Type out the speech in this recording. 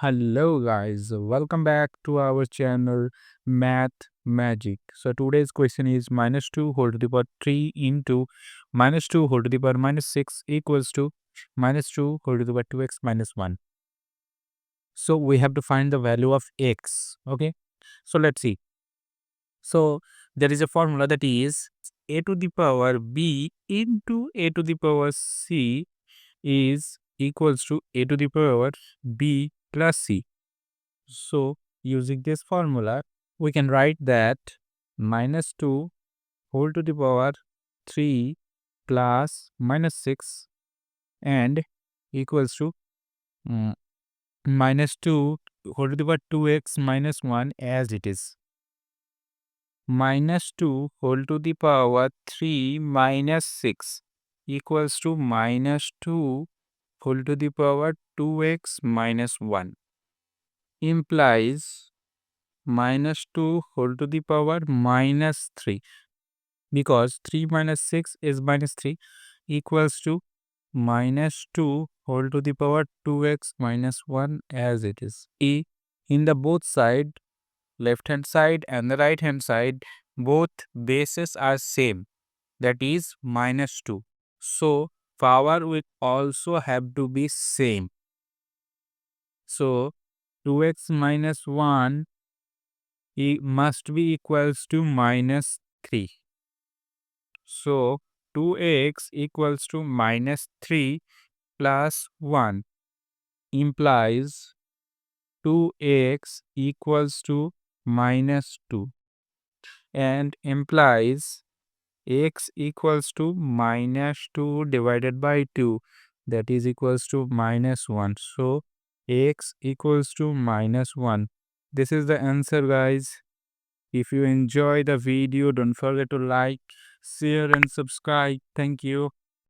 Hello guys, welcome back to our channel Math Magic. So today's question is minus 2 whole to the power 3 into minus 2 whole to the power minus 6 equals to minus 2 whole to the power 2x minus 1. So we have to find the value of x. Okay, so let's see. So there is a formula that is a to the power b into a to the power c is equals to a to the power b plus c. So, using this formula, we can write that minus 2 whole to the power 3 plus minus 6 and equals to mm, minus 2 whole to the power 2x minus 1 as it is. Minus 2 whole to the power 3 minus 6 equals to minus 2 whole to the power 2x minus 1 implies minus 2 whole to the power minus 3 because 3 minus 6 is minus 3 equals to minus 2 whole to the power 2x minus 1 as it is. In the both side, left hand side and the right hand side, both bases are same, that is minus 2. So power will also have to be same. So 2x minus 1 must be equals to minus 3. So 2x equals to minus 3 plus 1 implies 2x equals to minus 2 and implies x equals to minus 2 divided by 2, that is equals to minus 1. So x equals to minus 1. This is the answer, guys. If you enjoy the video, don't forget to like, share and subscribe. Thank you.